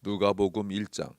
누가복음 1장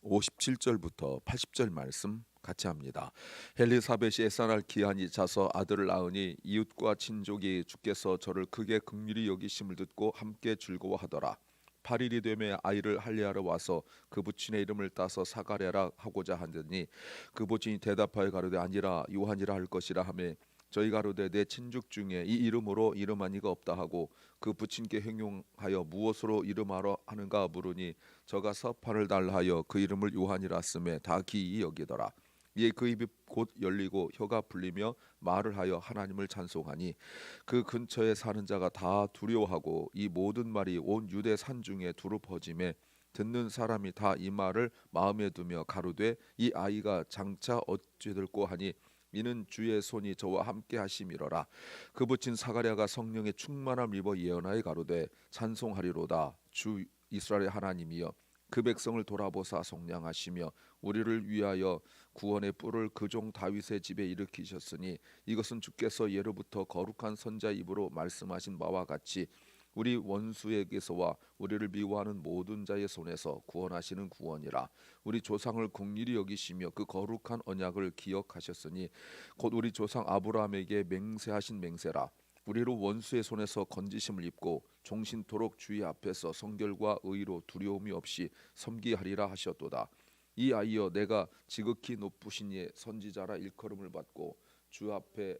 57절부터 80절 말씀 같이 합니다. 엘리사벳이 애산할 기한이 차서 아들을 낳으니 이웃과 친족이 주께서 저를 크게 긍휼히 여기심을 듣고 함께 즐거워하더라. 8일이 되매 아이를 할례하러 와서 그 부친의 이름을 따서 사가랴라 하고자 하더니 그 부친이 대답하여 가로되 아니라 요한이라 할 것이라 하매 저희 가로되 내 친족 중에 이 이름으로 이름한 이가 없다 하고 그 부친께 행용하여 무엇으로 이름하러 하는가 물으니 저가 서판을 달라 하여 그 이름을 요한이라 쓰매 다 기이 여기더라. 이에 그 입이 곧 열리고 혀가 풀리며 말을 하여 하나님을 찬송하니 그 근처에 사는 자가 다 두려워하고 이 모든 말이 온 유대 산중에 두루 퍼짐에 듣는 사람이 다 이 말을 마음에 두며 가로되 이 아이가 장차 어찌 될꼬 하니 이는 주의 손이 저와 함께 하심이로라. 그 부친 사가랴가 성령의 충만함을 입어 예언하여 가로되 찬송하리로다. 주 이스라엘의 하나님이여 그 백성을 돌아보사 속량하시며 우리를 위하여 구원의 뿔을 그 종 다윗의 집에 일으키셨으니 이것은 주께서 예로부터 거룩한 선자 입으로 말씀하신 바와 같이 우리 원수에게서와 우리를 미워하는 모든 자의 손에서 구원하시는 구원이라. 우리 조상을 긍휼히 여기시며 그 거룩한 언약을 기억하셨으니 곧 우리 조상 아브라함에게 맹세하신 맹세라. 우리로 원수의 손에서 건지심을 입고 종신토록 주의 앞에서 성결과 의로 두려움이 없이 섬기하리라 하셨도다. 이 아이여 내가 지극히 높으신 이의 선지자라 일컬음을 받고 주 앞에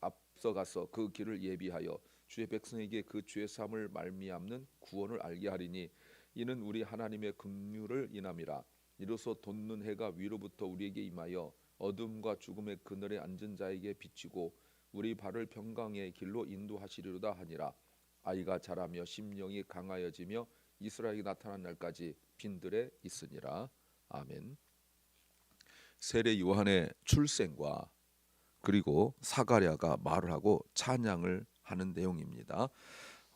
앞서가서 그 길을 예비하여 주의 백성에게 그 죄 사함을 말미암는 구원을 알게 하리니 이는 우리 하나님의 긍휼을 인함이라. 이로써 돋는 해가 위로부터 우리에게 임하여 어둠과 죽음의 그늘에 앉은 자에게 비치고 우리 발을 평강의 길로 인도하시리로다 하니라. 아이가 자라며 심령이 강하여지며 이스라엘이 나타난 날까지 빈들에 있으니라. 아멘. 세례 요한의 출생과 그리고 사가랴가 말을 하고 찬양을 하는 내용입니다.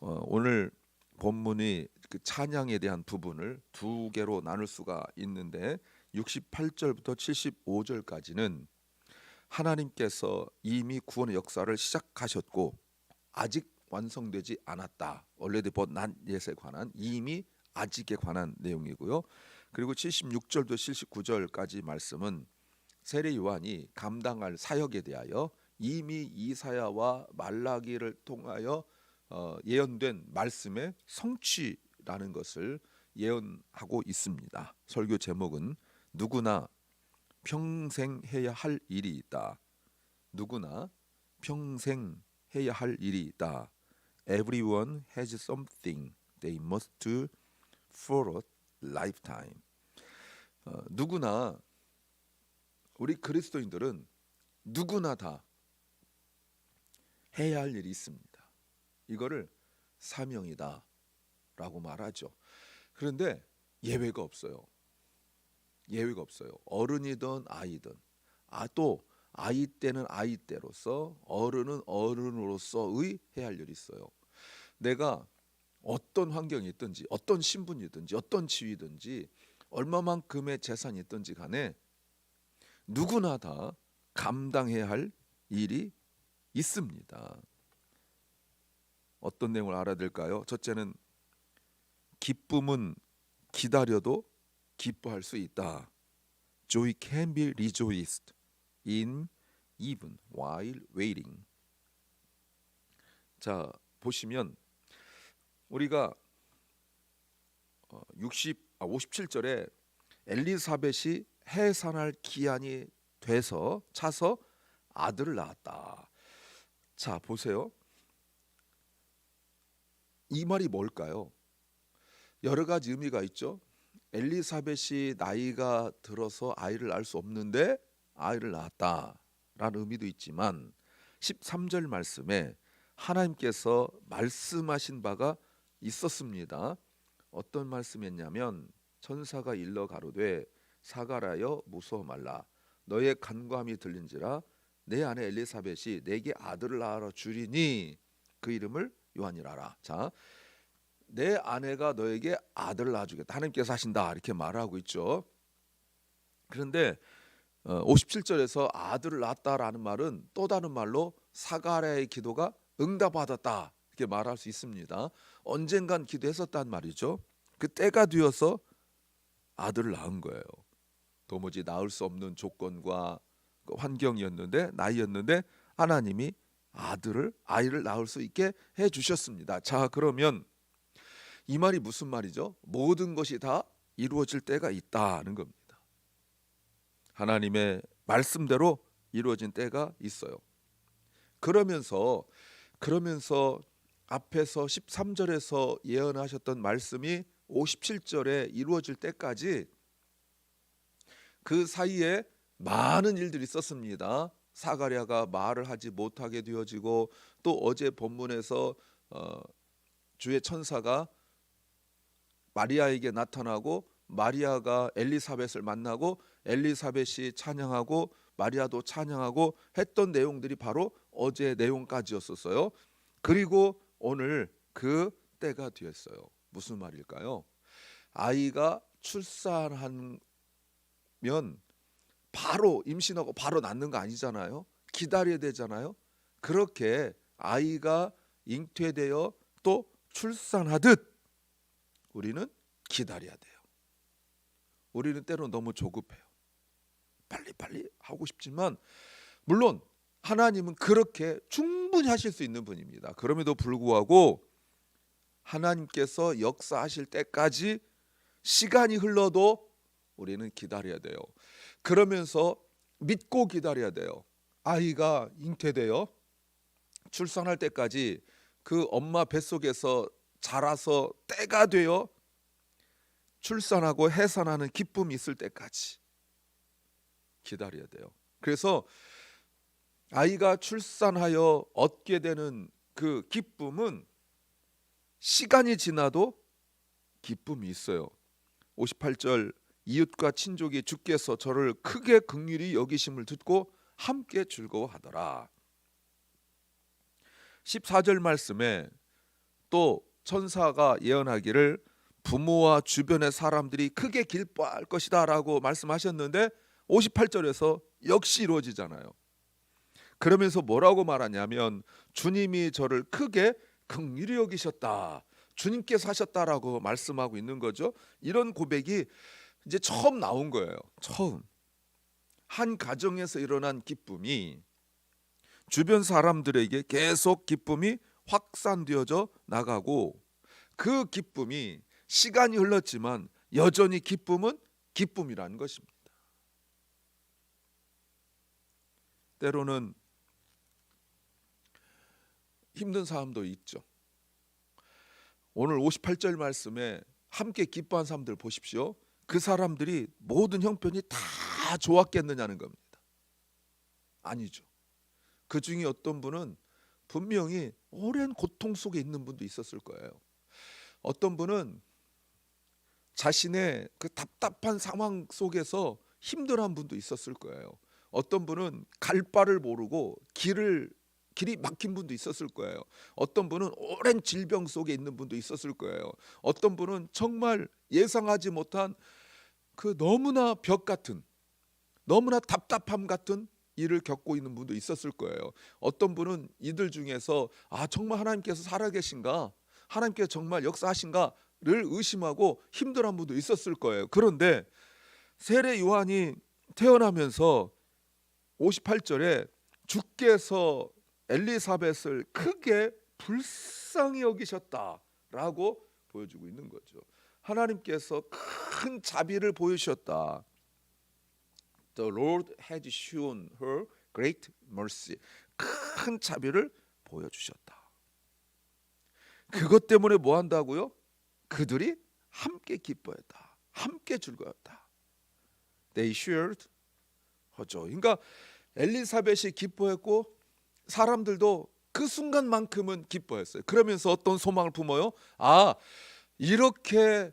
오늘 본문이 그 찬양에 대한 부분을 두 개로 나눌 수가 있는데 68절부터 75절까지는 하나님께서 이미 구원의 역사를 시작하셨고 아직 완성되지 않았다. already but not yet에 관한 이미 아직에 관한 내용이고요. 그리고 76절부터 79절까지 말씀은 세례 요한이 감당할 사역에 대하여 이미 이사야와 말라기를 통하여 예언된 말씀의 성취라는 것을 예언하고 있습니다. 설교 제목은 누구나 평생 해야 할 일이 있다. 누구나 평생 해야 할 일이 있다. Everyone has something they must do for a lifetime. 누구나 우리 그리스도인들은 누구나 다 해야 할 일이 있습니다. 이거를 사명이다 라고 말하죠. 그런데 예외가 없어요. 예외가 없어요. 어른이든 아이든 또 아이 때는 아이 때로서 어른은 어른으로서의 해야 할 일이 있어요. 내가 어떤 환경이 있든지 어떤 신분이든지 어떤 지위든지 얼마만큼의 재산이 있든지 간에 누구나 다 감당해야 할 일이 있습니다. 어떤 내용을 알아야 될까요? 첫째는 기쁨은 기다려도 기뻐할 수 있다. Joy can be rejoiced in even while waiting. 자, 보시면 우리가 57절에 엘리사벳이 해산할 기한이 돼서 차서 아들을 낳았다. 자, 보세요. 이 말이 뭘까요? 여러 가지 의미가 있죠. 엘리사벳이 나이가 들어서 아이를 낳을 수 없는데 아이를 낳았다라는 의미도 있지만 13절 말씀에 하나님께서 말씀하신 바가 있었습니다. 어떤 말씀이었냐면 천사가 일러 가로되 사가랴여 무서워 말라. 너의 간구함이 들린지라 내 아내 엘리사벳이 내게 아들을 낳아 주리니 그 이름을 요한이라라. 자, 내 아내가 너에게 아들을 낳아주겠다. 하나님께서 하신다 이렇게 말하고 있죠. 그런데 57절에서 아들을 낳았다라는 말은 또 다른 말로 사가랴의 기도가 응답받았다 이렇게 말할 수 있습니다. 언젠간 기도했었단 말이죠. 그 때가 되어서 아들을 낳은 거예요. 도무지 낳을 수 없는 조건과 그 환경이었는데, 나이였는데 하나님이 아이를 낳을 수 있게 해 주셨습니다. 자, 그러면 이 말이 무슨 말이죠? 모든 것이 다 이루어질 때가 있다는 겁니다. 하나님의 말씀대로 이루어진 때가 있어요. 그러면서 앞에서 13절에서 예언하셨던 말씀이 57절에 이루어질 때까지 그 사이에 많은 일들이 있었습니다. 사가랴가 말을 하지 못하게 되어지고, 또 어제 본문에서 주의 천사가 마리아에게 나타나고, 마리아가 엘리사벳을 만나고, 엘리사벳이 찬양하고 마리아도 찬양하고 했던 내용들이 바로 어제 내용까지였었어요. 그리고 오늘 그 때가 되었어요. 무슨 말일까요? 아이가 출산하면 바로 임신하고 바로 낳는 거 아니잖아요. 기다려야 되잖아요. 그렇게 아이가 잉태되어 또 출산하듯 우리는 기다려야 돼요. 우리는 때로 너무 조급해요. 빨리빨리 하고 싶지만, 물론 하나님은 그렇게 충분히 하실 수 있는 분입니다. 그럼에도 불구하고 하나님께서 역사하실 때까지 시간이 흘러도 우리는 기다려야 돼요. 그러면서 믿고 기다려야 돼요. 아이가 잉태되어 출산할 때까지, 그 엄마 뱃속에서 자라서 때가 되어 출산하고 해산하는 기쁨이 있을 때까지 기다려야 돼요. 그래서 아이가 출산하여 얻게 되는 그 기쁨은 시간이 지나도 기쁨이 있어요. 58절, 이웃과 친족이 주께서 저를 크게 긍휼히 여기심을 듣고 함께 즐거워하더라. 14절 말씀에 또 천사가 예언하기를 부모와 주변의 사람들이 크게 기뻐할 것이다 라고 말씀하셨는데, 58절에서 역시 이루어지잖아요. 그러면서 뭐라고 말하냐면, 주님이 저를 크게 긍휼히 여기셨다, 주님께서 하셨다라고 말씀하고 있는 거죠. 이런 고백이 이제 처음 나온 거예요. 처음 한 가정에서 일어난 기쁨이 주변 사람들에게 계속 기쁨이 확산되어져 나가고, 그 기쁨이 시간이 흘렀지만 여전히 기쁨은 기쁨이라는 것입니다. 때로는 힘든 사람도 있죠. 오늘 58절 말씀에 함께 기뻐한 사람들 보십시오. 그 사람들이 모든 형편이 다 좋았겠느냐는 겁니다. 아니죠. 그 중에 어떤 분은 분명히 오랜 고통 속에 있는 분도 있었을 거예요. 어떤 분은 자신의 그 답답한 상황 속에서 힘들어한 분도 있었을 거예요. 어떤 분은 갈 바를 모르고 길이 막힌 분도 있었을 거예요. 어떤 분은 오랜 질병 속에 있는 분도 있었을 거예요. 어떤 분은 정말 예상하지 못한 그 너무나 벽 같은, 너무나 답답함 같은 일을 겪고 있는 분도 있었을 거예요. 어떤 분은 이들 중에서 정말 하나님께서 살아계신가, 하나님께서 정말 역사하신가를 의심하고 힘들어한 분도 있었을 거예요. 그런데 세례 요한이 태어나면서 58절에 주께서 엘리사벳을 크게 불쌍히 여기셨다라고 보여주고 있는 거죠. 하나님께서 큰 자비를 보여주셨다. The Lord had shown her great mercy. 큰 자비를 보여주셨다. 그것 때문에 뭐 한다고요? 그들이 함께 기뻐했다, 함께 즐거웠다. They shared her joy. 그러니까 엘리사벳이 기뻐했고 사람들도 그 순간만큼은 기뻐했어요. 그러면서 어떤 소망을 품어요? 이렇게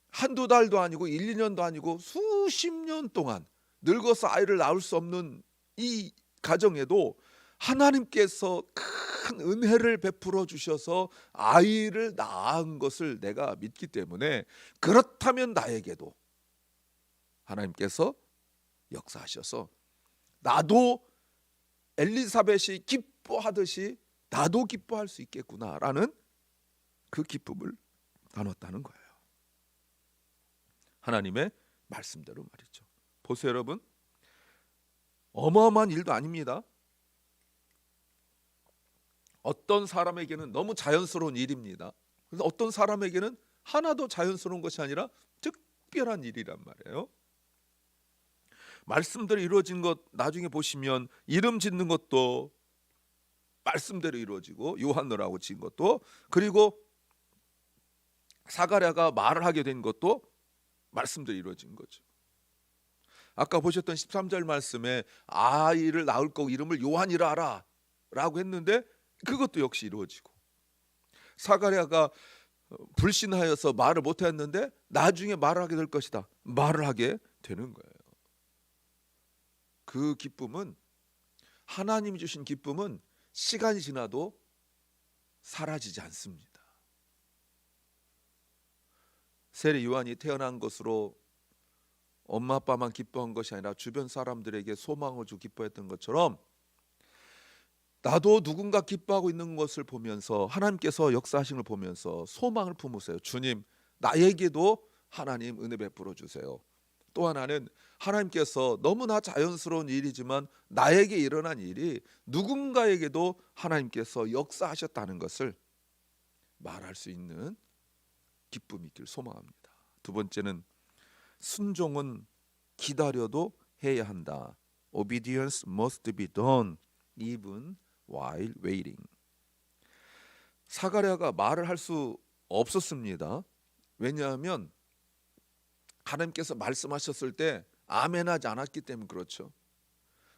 한두 달도 아니고 1, 2년도 아니고 수십 년 동안 늙어서 아이를 낳을 수 없는 이 가정에도 하나님께서 큰 은혜를 베풀어 주셔서 아이를 낳은 것을 내가 믿기 때문에, 그렇다면 나에게도 하나님께서 역사하셔서 나도 엘리사벳이 기뻐하듯이 나도 기뻐할 수 있겠구나라는 그 기쁨을 나눴다는 거예요. 하나님의 말씀대로 말이죠. 보세요 여러분, 어마어마한 일도 아닙니다. 어떤 사람에게는 너무 자연스러운 일입니다. 그래서 어떤 사람에게는 하나도 자연스러운 것이 아니라 특별한 일이란 말이에요. 말씀대로 이루어진 것 나중에 보시면 이름 짓는 것도 말씀대로 이루어지고 요한으로하고 지은 것도, 그리고 사가랴가 말을 하게 된 것도 말씀대로 이루어진 거죠. 아까 보셨던 13절 말씀에 아이를 낳을 거고 이름을 요한이라 하라 라고 했는데 그것도 역시 이루어지고, 사가랴가 불신하여서 말을 못했는데 나중에 말을 하게 될 것이다, 말을 하게 되는 거예요. 그 기쁨은, 하나님이 주신 기쁨은 시간이 지나도 사라지지 않습니다. 세례 요한이 태어난 것으로 엄마 아빠만 기뻐한 것이 아니라 주변 사람들에게 소망을 주고 기뻐했던 것처럼, 나도 누군가 기뻐하고 있는 것을 보면서 하나님께서 역사하신 걸 보면서 소망을 품으세요. 주님, 나에게도 하나님 은혜 베풀어 주세요. 또 하나는 하나님께서 너무나 자연스러운 일이지만 나에게 일어난 일이 누군가에게도 하나님께서 역사하셨다는 것을 말할 수 있는 기쁨이 있길 소망합니다. 두 번째는 순종은 기다려도 해야 한다. Obedience must be done even while waiting. 사가랴가 말을 할 수 없었습니다. 왜냐하면 하나님께서 말씀하셨을 때 아멘하지 않았기 때문에 그렇죠.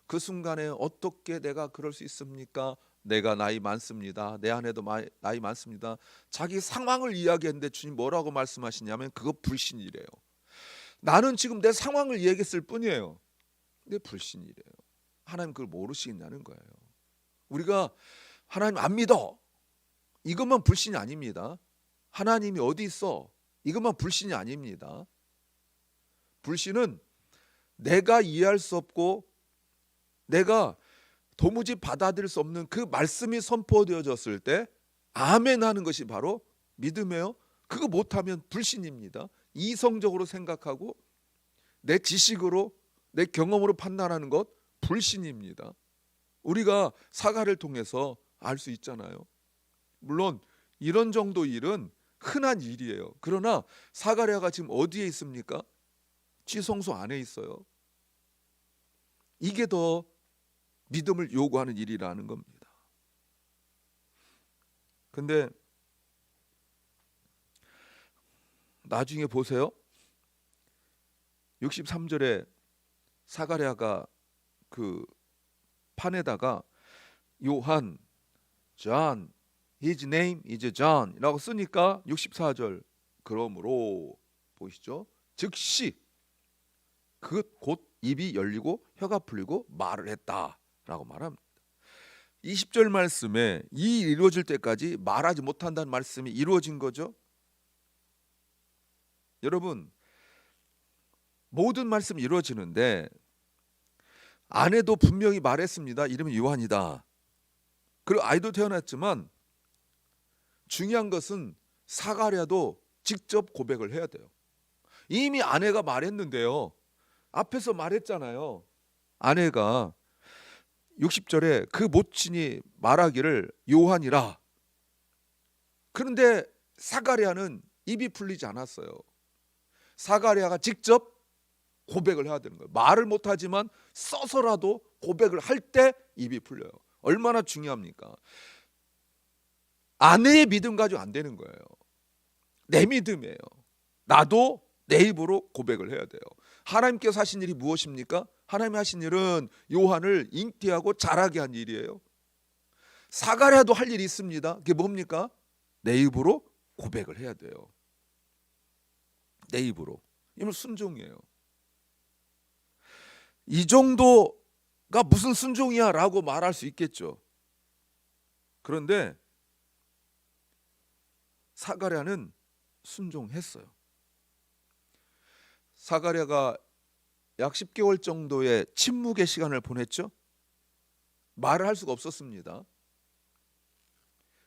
그 순간에 어떻게 내가 그럴 수 있습니까? 내가 나이 많습니다. 내 아내도 나이 많습니다. 자기 상황을 이야기했는데 주님 뭐라고 말씀하시냐면 그거 불신이래요. 나는 지금 내 상황을 이야기했을 뿐이에요. 근데 불신이래요. 하나님 그걸 모르시겠냐는 거예요. 우리가 하나님 안 믿어, 이것만 불신이 아닙니다. 하나님이 어디 있어, 이것만 불신이 아닙니다. 불신은 내가 이해할 수 없고 내가 도무지 받아들일 수 없는 그 말씀이 선포되어졌을 때 아멘 하는 것이 바로 믿음이에요. 그거 못하면 불신입니다. 이성적으로 생각하고 내 지식으로 내 경험으로 판단하는 것 불신입니다. 우리가 사가를 통해서 알 수 있잖아요. 물론 이런 정도 일은 흔한 일이에요. 그러나 사가랴가 지금 어디에 있습니까? 지성소 안에 있어요. 이게 더 믿음을 요구하는 일이라는 겁니다. 근데 나중에 보세요. 63절에 사가랴가 그 판에다가 요한, John, his name is John 라고 쓰니까 64절 그러므로 보이시죠? 즉시 곧 입이 열리고 혀가 풀리고 말을 했다라고 말합니다. 20절 말씀에 이 이루어질 때까지 말하지 못한다는 말씀이 이루어진 거죠. 여러분, 모든 말씀이 이루어지는데 아내도 분명히 말했습니다. 이름은 요한이다. 그리고 아이도 태어났지만 중요한 것은 사가랴도 직접 고백을 해야 돼요. 이미 아내가 말했는데요. 앞에서 말했잖아요. 아내가 60절에 그 모친이 말하기를 요한이라. 그런데 사가랴는 입이 풀리지 않았어요. 사가랴가 직접 고백을 해야 되는 거예요. 말을 못하지만 써서라도 고백을 할 때 입이 풀려요. 얼마나 중요합니까? 아내의 믿음 가지고 안 되는 거예요. 내 믿음이에요. 나도 내 입으로 고백을 해야 돼요. 하나님께서 하신 일이 무엇입니까? 하나님이 하신 일은 요한을 잉태하고 자라게 한 일이에요. 사가랴도 할 일이 있습니다. 그게 뭡니까? 내 입으로 고백을 해야 돼요. 내 입으로. 이건 순종이에요. 이 정도가 무슨 순종이야 라고 말할 수 있겠죠. 그런데 사가랴는 순종했어요. 사가랴가 약 10개월 정도의 침묵의 시간을 보냈죠. 말을 할 수가 없었습니다.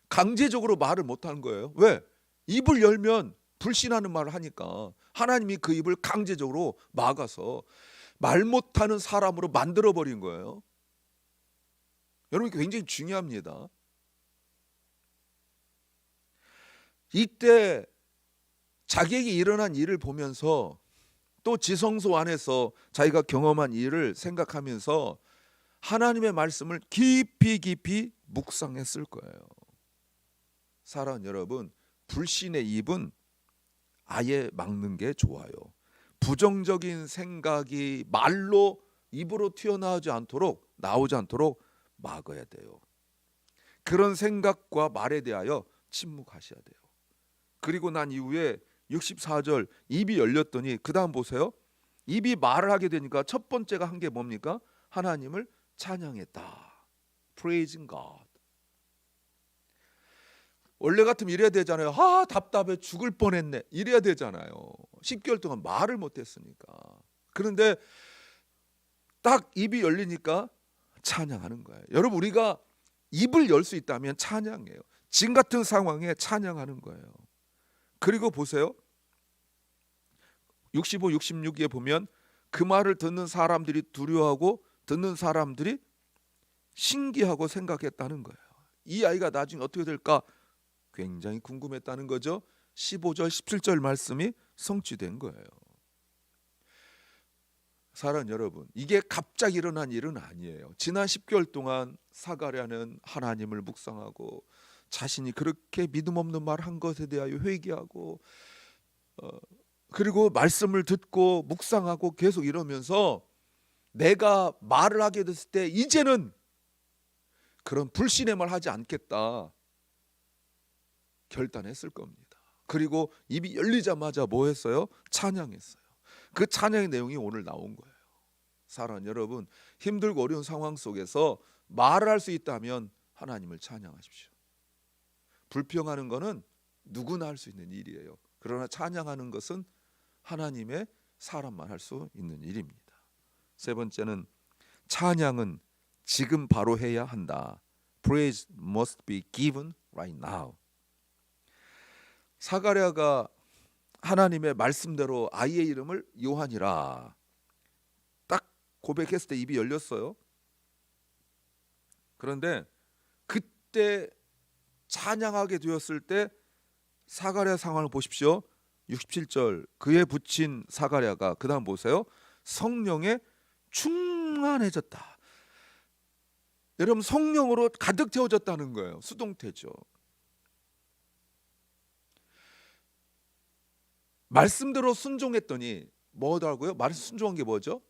강제적으로 말을 못한 거예요. 왜? 입을 열면 불신하는 말을 하니까 하나님이 그 입을 강제적으로 막아서 말 못하는 사람으로 만들어버린 거예요. 여러분, 굉장히 중요합니다. 이때 자기에게 일어난 일을 보면서 또 지성소 안에서 자기가 경험한 일을 생각하면서 하나님의 말씀을 깊이 묵상했을 거예요. 사랑하는 여러분, 불신의 입은 아예 막는 게 좋아요. 부정적인 생각이 말로 입으로 튀어나오지 않도록 막아야 돼요. 그런 생각과 말에 대하여 침묵하셔야 돼요. 그리고 난 이후에 64절 입이 열렸더니 그 다음 보세요. 입이 말을 하게 되니까 첫 번째가 한 게 뭡니까? 하나님을 찬양했다. Praising God. 원래 같으면 이래야 되잖아요. 답답해 죽을 뻔했네. 이래야 되잖아요. 10개월 동안 말을 못했으니까. 그런데 딱 입이 열리니까 찬양하는 거예요. 여러분, 우리가 입을 열 수 있다면 찬양해요. 지금 같은 상황에 찬양하는 거예요. 그리고 보세요. 65, 66에 보면 그 말을 듣는 사람들이 두려워하고 듣는 사람들이 신기하고 생각했다는 거예요. 이 아이가 나중에 어떻게 될까 굉장히 궁금했다는 거죠. 15절, 17절 말씀이 성취된 거예요. 사랑하는 여러분, 이게 갑자기 일어난 일은 아니에요. 지난 10개월 동안 사가랴는 하나님을 묵상하고 자신이 그렇게 믿음 없는 말 한 것에 대하여 회개하고 그리고 말씀을 듣고 묵상하고 계속 이러면서 내가 말을 하게 됐을 때 이제는 그런 불신의 말 하지 않겠다 결단했을 겁니다. 그리고 입이 열리자마자 뭐 했어요? 찬양했어요. 그 찬양의 내용이 오늘 나온 거예요. 사랑하는 여러분, 힘들고 어려운 상황 속에서 말을 할 수 있다면 하나님을 찬양하십시오. 불평하는 것은 누구나 할 수 있는 일이에요. 그러나 찬양하는 것은 하나님의 사람만 할 수 있는 일입니다. 세 번째는 찬양은 지금 바로 해야 한다. Praise must be given right now. 사가랴가 하나님의 말씀대로 아이의 이름을 요한이라 딱 고백했을 때 입이 열렸어요. 그런데 그때 찬양하게 되었을 때 사가랴 상황을 보십시오. 67절 그에 붙인 사가랴가 그 다음 보세요. 성령에 충만해졌다. 여러분, 성령으로 가득 채워졌다는 거예요. 수동태죠. 말씀대로 순종했더니 뭐더라고요? 말씀 순종한 게 뭐죠?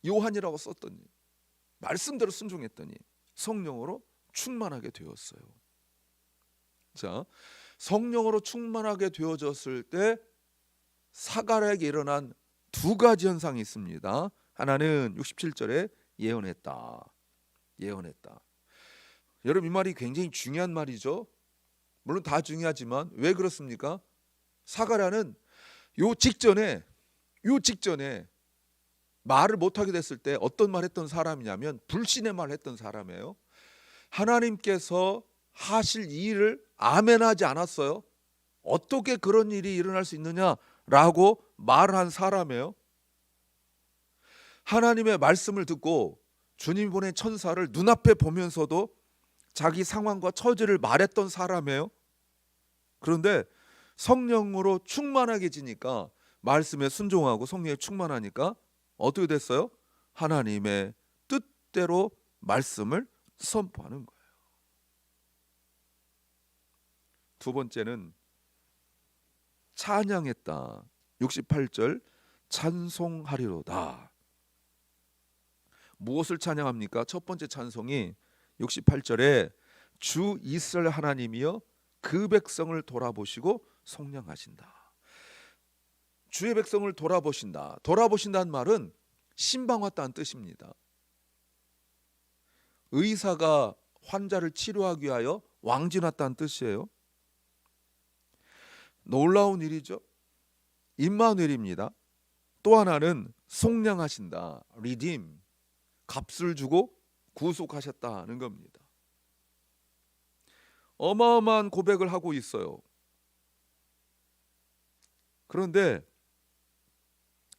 요한이라고 썼더니 말씀대로 순종했더니 성령으로 충만하게 되었어요. 자, 성령으로 충만하게 되어졌을 때 사가랴에게 일어난 두 가지 현상이 있습니다. 하나는 67절에 예언했다. 여러분, 이 말이 굉장히 중요한 말이죠. 물론 다 중요하지만 왜 그렇습니까? 사가랴는 요 직전에 말을 못하게 됐을 때 어떤 말 했던 사람이냐면 불신의 말 했던 사람이에요. 하나님께서 하실 이 일을 아멘하지 않았어요. 어떻게 그런 일이 일어날 수 있느냐라고 말을 한 사람이에요. 하나님의 말씀을 듣고 주님 보낸 천사를 눈앞에 보면서도 자기 상황과 처지를 말했던 사람이에요. 그런데 성령으로 충만하게 지니까 말씀에 순종하고 성령에 충만하니까 어떻게 됐어요? 하나님의 뜻대로 말씀을 선포하는 거예요. 두 번째는 찬양했다. 68절 찬송하리로다. 무엇을 찬양합니까? 첫 번째 찬송이 68절에 주 이스라엘 하나님이여 그 백성을 돌아보시고 속량하신다. 주의 백성을 돌아보신다. 돌아보신다는 말은 신방 왔다는 뜻입니다. 의사가 환자를 치료하기 위하여 왕진 왔다는 뜻이에요. 놀라운 일이죠. 임마누엘입니다. 또 하나는 속량하신다. 리딤, 값을 주고 구속하셨다는 겁니다. 어마어마한 고백을 하고 있어요. 그런데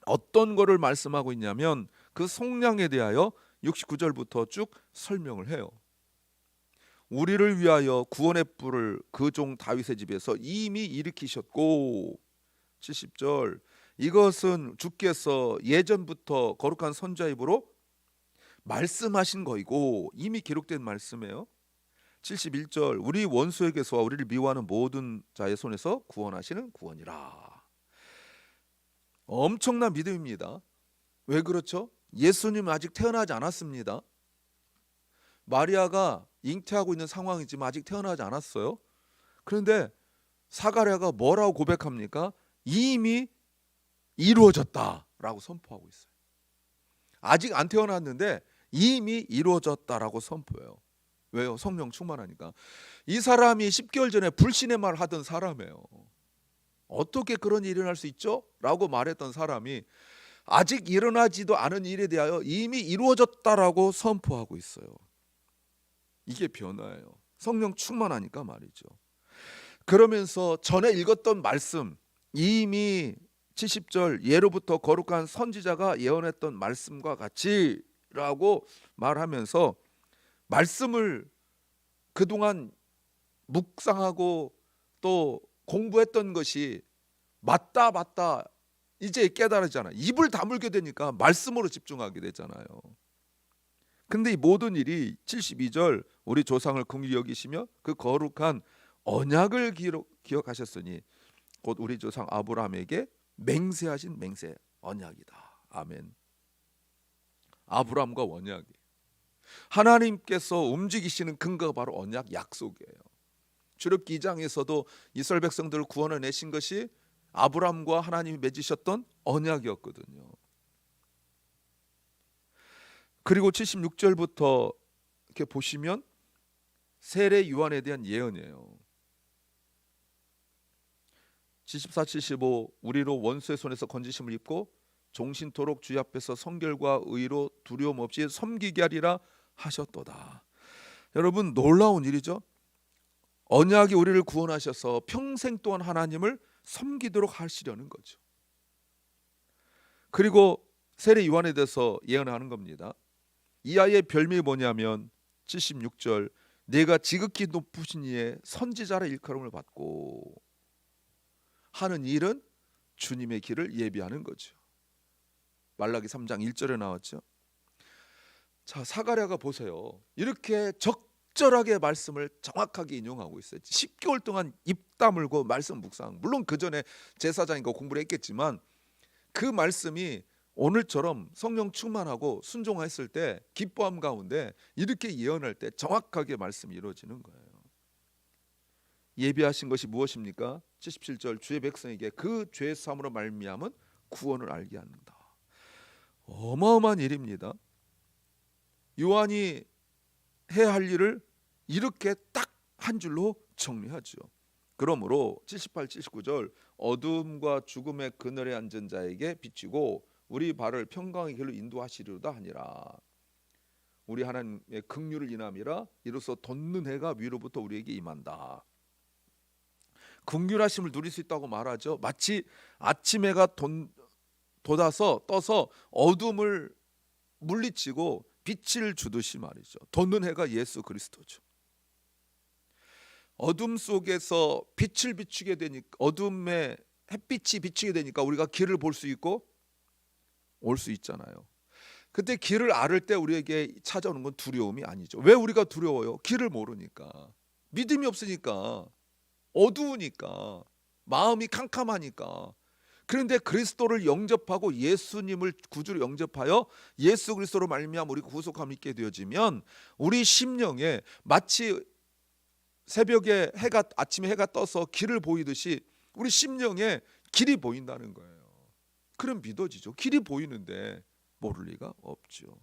어떤 거를 말씀하고 있냐면 그 속량에 대하여 69절부터 쭉 설명을 해요. 우리를 위하여 구원의 뿔을 그 종 다윗의 집에서 이미 일으키셨고, 70절, 이것은 주께서 예전부터 거룩한 선지자 입으로 말씀하신 거이고, 이미 기록된 말씀이에요. 71절, 우리 원수에게서와 우리를 미워하는 모든 자의 손에서 구원하시는 구원이라. 엄청난 믿음입니다. 왜 그렇죠? 예수님 아직 태어나지 않았습니다. 마리아가 잉태하고 있는 상황이지만 아직 태어나지 않았어요. 그런데 사가랴가 뭐라고 고백합니까? 이미 이루어졌다라고 선포하고 있어요. 아직 안 태어났는데 이미 이루어졌다라고 선포해요. 왜요? 성령 충만하니까. 이 사람이 10개월 전에 불신의 말을 하던 사람이에요. 어떻게 그런 일이 일어날 수 있죠? 라고 말했던 사람이 아직 일어나지도 않은 일에 대하여 이미 이루어졌다라고 선포하고 있어요. 이게 변화예요. 성령 충만하니까 말이죠. 그러면서 전에 읽었던 말씀, 이미 70절 예로부터 거룩한 선지자가 예언했던 말씀과 같이라고 말하면서 말씀을 그동안 묵상하고 또 공부했던 것이 맞다 이제 깨달았잖아요. 입을 다물게 되니까 말씀으로 집중하게 되잖아요. 근데 이 모든 일이 72절 우리 조상을 긍휼히 여기시며 그 거룩한 언약을 기억하셨으니 곧 우리 조상 아브라함에게 맹세하신 맹세 언약이다. 아멘. 아브라함과 언약이 하나님께서 움직이시는 근거가 바로 언약 약속이에요. 출애굽기 2장에서도 이스라엘 백성들을 구원해 내신 것이 아브라함과 하나님이 맺으셨던 언약이었거든요. 그리고 76절부터 이렇게 보시면 세례 요한에 대한 예언이에요. 74, 75 우리로 원수의 손에서 건지심을 입고 종신토록 주의 앞에서 성결과 의로 두려움 없이 섬기게 하리라 하셨도다. 여러분 놀라운 일이죠. 언약이 우리를 구원하셔서 평생 동안 하나님을 섬기도록 하시려는 거죠. 그리고 세례 요한에 대해서 예언하는 겁니다. 이 아이의 별명이 뭐냐면 76절 내가 지극히 높으신 이의 선지자라 일컬음을 받고 하는 일은 주님의 길을 예비하는 거죠. 말라기 3장 1절에 나왔죠. 자, 사가랴가 보세요. 이렇게 적절하게 말씀을 정확하게 인용하고 있어요. 10개월 동안 입 다물고 말씀 묵상. 물론 그 전에 제사장이니까 공부를 했겠지만 그 말씀이 오늘처럼 성령 충만하고 순종했을 때 기뻐함 가운데 이렇게 예언할 때 정확하게 말씀이 이루어지는 거예요. 예비하신 것이 무엇입니까? 77절 주의 백성에게 그 죄 사함으로 말미암은 구원을 알게 한다. 어마어마한 일입니다. 요한이 해야 할 일을 이렇게 딱 한 줄로 정리하죠. 그러므로 78, 79절 어둠과 죽음의 그늘에 앉은 자에게 비치고 우리 발을 평강의 길로 인도하시리로다 하니라. 우리 하나님의 긍휼을 인함이라 이로써 돋는 해가 위로부터 우리에게 임한다. 긍휼하심을 누릴 수 있다고 말하죠. 마치 아침 해가 돋아서 떠서 어둠을 물리치고 빛을 주듯이 말이죠. 돋는 해가 예수 그리스도죠. 어둠 속에서 빛을 비추게 되니까 어둠에 햇빛이 비추게 되니까 우리가 길을 볼 수 있고 올 수 있잖아요. 그때 길을 앓을 때 우리에게 찾아오는 건 두려움이 아니죠. 왜 우리가 두려워요? 길을 모르니까, 믿음이 없으니까, 어두우니까, 마음이 캄캄하니까. 그런데 그리스도를 영접하고 예수님을 구주로 영접하여 예수 그리스도로 말미암아 우리 구속함을 있게 되어지면 우리 심령에 마치 새벽에 아침에 해가 떠서 길을 보이듯이 우리 심령에 길이 보인다는 거예요. 그럼 믿어지죠. 길이 보이는데 모를 리가 없죠.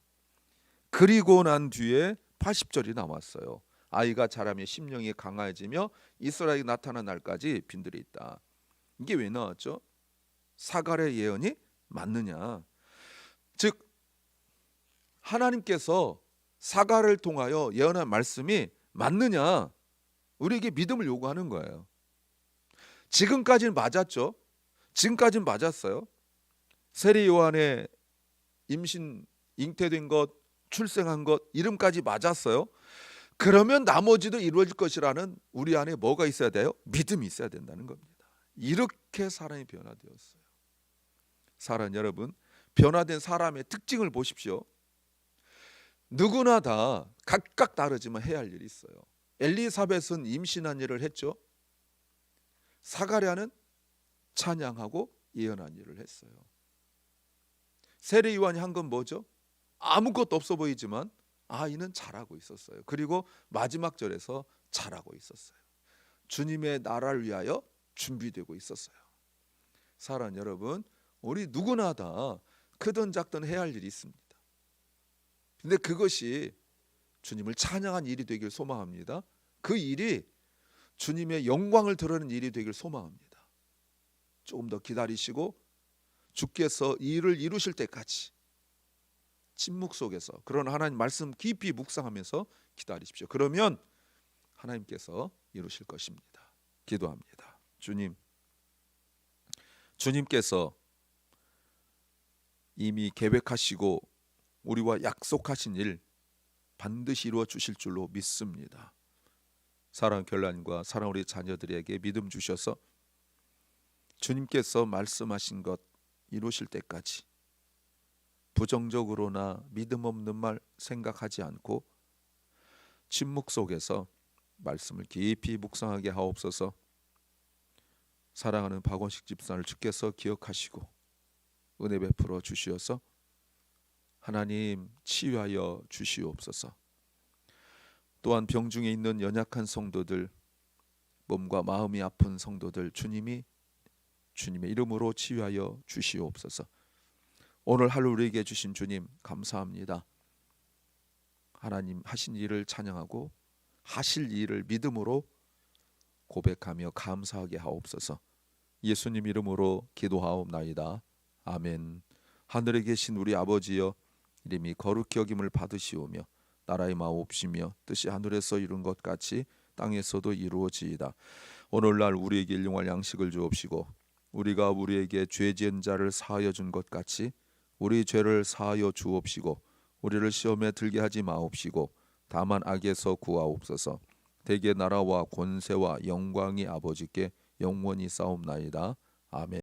그리고 난 뒤에 80절이 나왔어요. 아이가 자라며 심령이 강해지며 이스라엘이 나타난 날까지 빈들이 있다. 이게 왜 나왔죠? 사가랴 예언이 맞느냐? 즉 하나님께서 사가랴를 통하여 예언한 말씀이 맞느냐? 우리에게 믿음을 요구하는 거예요. 지금까지는 맞았죠. 지금까지는 맞았어요. 세례 요한의 임신, 잉태된 것, 출생한 것, 이름까지 맞았어요. 그러면 나머지도 이루어질 것이라는 우리 안에 뭐가 있어야 돼요? 믿음이 있어야 된다는 겁니다. 이렇게 사람이 변화되었어요. 사랑 여러분, 변화된 사람의 특징을 보십시오. 누구나 다 각각 다르지만 해야 할 일이 있어요. 엘리사벳은 임신한 일을 했죠. 사가랴는 찬양하고 예언한 일을 했어요. 세례 요한이 한 건 뭐죠? 아무것도 없어 보이지만 이는 잘하고 있었어요. 그리고 마지막 절에서 잘하고 있었어요. 주님의 나라를 위하여 준비되고 있었어요. 사랑하는 여러분, 우리 누구나 다 크든 작든 해야 할 일이 있습니다. 근데 그것이 주님을 찬양한 일이 되길 소망합니다. 그 일이 주님의 영광을 드러내는 일이 되길 소망합니다. 조금 더 기다리시고 주께서 이 일을 이루실 때까지 침묵 속에서 그런 하나님 말씀 깊이 묵상하면서 기다리십시오. 그러면 하나님께서 이루실 것입니다. 기도합니다. 주님께서 이미 계획하시고 우리와 약속하신 일 반드시 이루어 주실 줄로 믿습니다. 사랑하는 결란과 사랑하는 우리 자녀들에게 믿음 주셔서 주님께서 말씀하신 것 이루실 때까지 부정적으로나 믿음 없는 말 생각하지 않고 침묵 속에서 말씀을 깊이 묵상하게 하옵소서. 사랑하는 박원식 집사를 주께서 기억하시고 은혜 베풀어 주시어서 하나님 치유하여 주시옵소서. 또한 병중에 있는 연약한 성도들, 몸과 마음이 아픈 성도들 주님의 이름으로 치유하여 주시옵소서. 오늘 하루 우리에게 주신 주님 감사합니다. 하나님 하신 일을 찬양하고 하실 일을 믿음으로 고백하며 감사하게 하옵소서. 예수님 이름으로 기도하옵나이다. 아멘. 하늘에 계신 우리 아버지여, 이름이 거룩히 여김을 받으시오며 나라의 마옵시며 뜻이 하늘에서 이룬 것 같이 땅에서도 이루어지이다. 오늘날 우리에게 일용할 양식을 주옵시고 우리가 우리에게 죄 지은 자를 사하여 준 것 같이 우리 죄를 사하여 주옵시고 우리를 시험에 들게 하지 마옵시고 다만 악에서 구하옵소서. 대개 나라와 권세와 영광이 아버지께 영원히 싸움나이다. 아멘.